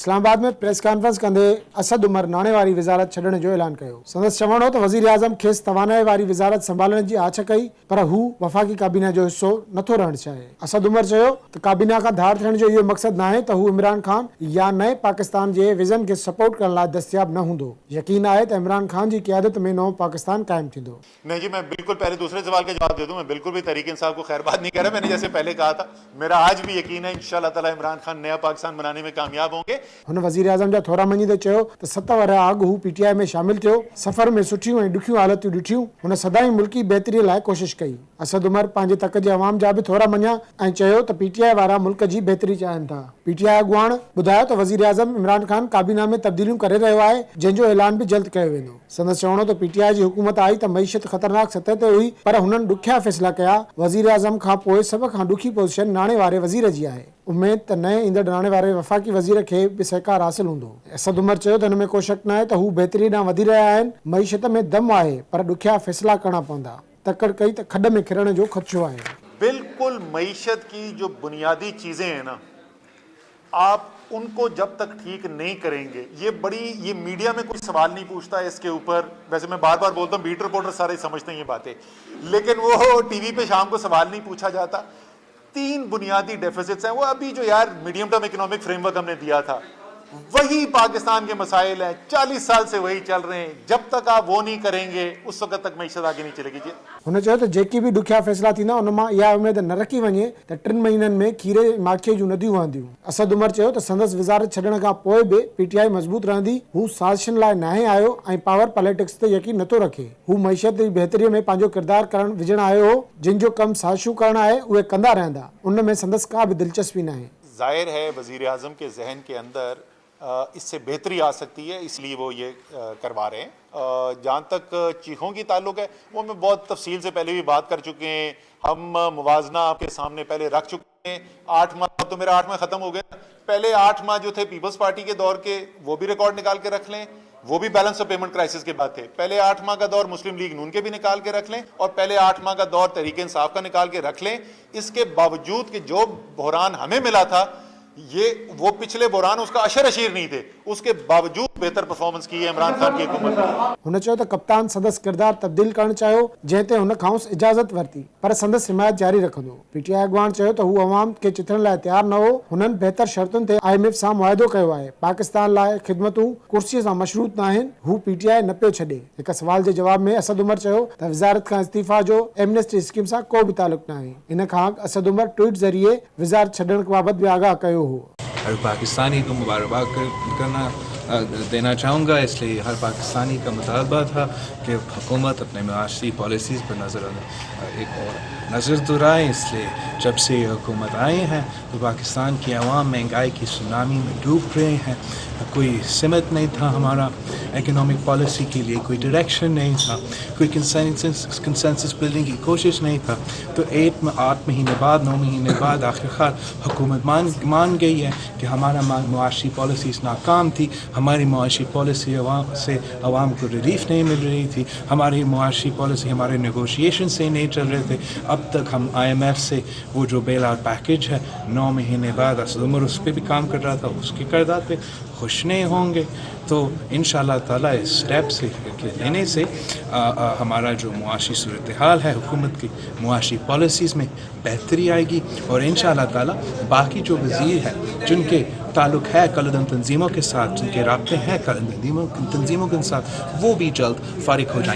इस्लामाबाद में press conference कंदे असद उमर नाणे वारी वज़ारत छॾण जो ऐलान कयो। संदसि चवण हो त वज़ीर आज़म खेसि तवानाई वारी वज़ारत संभालण जी आछ कई, पर हू वफ़ाक़ी काबीना जो हिस्सो नथो रहण चाहे। असद उमर चयो त काबीना खां धार थियण जो इहो मक़सदु नाहे त हू इमरान खान या नए पाकिस्तान जे विज़न खे सपोर्ट करण लाइ दस्तियाब न हूंदो। यकीन आहे त इमरान खान जी क़यादत में नओं पाकिस्तान कायम थींदो। नहीं जी, मैं बिल्कुल पहले दूसरे सवाल का जवाब दे दूं। मैं बिल्कुल भी तहरीक इंसाफ को खैरबाद नहीं कर रहा। मैंने जैसे पहले कहा था, मेरा आज भी यकीन है इंशाअल्लाह ताला इमरान खान नया पाकिस्तान बनाने में कामयाब होंगे। हुन वज़ीर आज़म जा थोरा मञींदे चयो त 7 वरह अॻु हू PTI में शामिल थियो। सफ़र में सुठियूं ऐं ॾुखियूं हालतूं ॾिठियूं। हुन सदाई मुल्की बहितरीअ लाइ कोशिश कई। असद उमर पंहिंजे तक जे अवाम जा बि थोरा मञिया ऐं चयो त PTI वारा मुल्क जी बहितरी चाहिनि था। PTI अॻुवाण ॿुधायो त वज़ीर आज़म इमरान खान काबीना में तब्दीलियूं करे रहियो आहे, जंहिंजो ऐलान बि जल्द कयो वेंदो। संदसि चवणो त PTI जी हुकूमत आई त मईशत ख़तरनाक सतह ते हुई, पर हुननि ॾुखिया फ़ैसिला कया। वज़ीर आज़म खां पोइ सभ खां ॾुखी पोज़ीशन नाणे वारे वज़ीर जी आहे। उमेद त नए ईंदड़ नाणे वारे वफ़ाक़ी वज़ीर खे बि सहकार हासिल हूंदो। असद उमर चयो त हिन में को शक न आहे त हू बहितरी ॾांहुं वधी रहिया आहिनि। मईशत में दम आहे, पर ॾुखिया फ़ैसिला करणा पवंदा। तकड़ कई त खॾ में किरण जो ख़दशो आहे। बिल्कुल मईशत की जो बुनियादी चीजें हैं ना, आप उनको जब तक ठीक नहीं करेंगे, ये मीडिया में कोई सवाल नहीं पूछता है इसके ऊपर। वैसे मैं बार बार बोलता हूँ, बीट रिपोर्टर सारे समझते हैं ये बातें, लेकिन वो टीवी पे शाम को सवाल नहीं पूछा जाता। 3 बुनियादी डेफिसिट्स हैं। वो अभी जो यार मीडियम टर्म इकोनॉमिक फ्रेमवर्क हमने दिया था, वही पाकिस्तान के मसाइल हैं। 40 साल से वही चल रहे हैं। जब तक आप वो नहीं करेंगे, उस वक्त तक मईशत आगे नहीं चलेगी जी। हुन चयो त जेकी बि ॾुखिया फ़ैसिला थींदा, उन मां इहा उमेद न रखी वञे त 3 महीननि में खीरे माखीअ जूं नदियूं वहंदियूं। असद उमर चयो त संदसि वज़ारत छॾण खां पोइ बि PTI मज़बूत रहंदी। हू साज़िशुनि लाइ नाहे आयो ऐं पावर पॉलिटिक्स ते यकीन नथो रखे। हू मईशत जी बहितरीअ में पंहिंजो किरदारु करणु विझण आयो हो। जिन जो कमु साज़िशूं करणु आहे, उहे कंदा रहंदा। उन में संदसि का बि दिलचस्पी न आहे। जाहिर है वज़ीर आज़म के जहन के अंदर इससे बेहतरी आ सकती है, इसलिए वो ये करवा रहे हैं। जहाँ तक चीखों की ताल्लुक है, वो मैं बहुत तफसील से पहले भी बात कर चुके हैं। हम मुवाजना आपके सामने पहले रख चुके हैं। 8 माह तो मेरा 8 माह ख़त्म हो गया। पहले 8 माह जो थे पीपल्स पार्टी के दौर के, वो भी रिकॉर्ड निकाल के रख लें। वो भी बैलेंस ऑफ पेमेंट क्राइसिस के बाद थे। पहले 8 माह का दौर मुस्लिम लीग नून के भी निकाल के रख लें, और पहले 8 माह का दौर तहरीक इंसाफ का निकाल के रख लें। इसके बावजूद कि जो बहरान हमें मिला था, ये वो पिछले बहरान उसका अशर अशीर नहीं थे, उसके बावजूद बेहतर परफॉर्मेंस की है इमरान खान की हुकूमत ने। हुन चयो त कप्तान संदसि किरदारु तब्दील करणु चाहियो, जंहिं ते हुन खां इजाज़त वरिती, पर संदसि हिमायत जारी रखंदो। PTI अॻुवाण चयो त हू अवाम खे चिथण लाइ तयारु न हो। हुननि बहितर शर्तुनि ते IMF सां मुआहिदो कयो आहे। पाकिस्तान लाइ ख़िदमतूं कुर्सीअ सां मशरूत न आहिनि। हू PTI न पियो छॾे। हिक सवाल जे जवाब में असद उमर चयो त वज़ारत खां इस्तीफ़ा जो एमनेस्टी स्कीम सां को बि तालुक़ न आहे। इन खां अॻु असद उमर ट्वीट ज़रिए वज़ारत छॾण बाबति बि आगाह कयो हो। हर पाकिस्तानी को मुबारकबाद करना देना चाहूँगा। इसलिए हर पाकिस्तानी का मुतालबा था कि हुकूमत अपने माशी पॉलिसीज़ पर एक और नज़र दोहराए। इसलिए जब से ये हुकूमत आए हैं तो पाकिस्तान की आवाम महंगाई की सुनामी में डूब रहे हैं। कोई सिमत नहीं था हमारा इकोनॉमिक पॉलिसी के लिए, कोई डायरेक्शन नहीं था, कोई कंसेंसस बिल्डिंग की कोशिश नहीं था। तो 8 महीने बाद, 9 महीने बाद आखिरकार हुकूमत मान गई है कि हमारा मुआशी पॉलिसीज़ नाकाम थी। हमारी मुआशी पॉलिसी अवाम को रिलीफ नहीं मिल रही थी। हमारी मुआशी पॉलिसी हमारे नेगोशिएशन से नहीं चल रहे थे। अब तक हम IMF से वो जो बेल आउट पैकेज है, 9 महीने बाद असद उमर उस पर भी काम कर रहा था, उसके किरदार पे खुश नहीं होंगे। तो इंशाअल्लाह ताला इस स्टेप से लेने से हमारा जो मुआशी सूरत हाल है, हुकूमत की मुआशी पॉलिसीज़ में बेहतरी आएगी। और इंशाअल्लाह ताला बाकी जो वज़ीर है जिनके ताल्लुक़ है कलदम तंजीमों के साथ, जिनके राब्ते हैं कलदम तंजीमों के साथ, वो भी जल्द फारिग हो जाएंगे।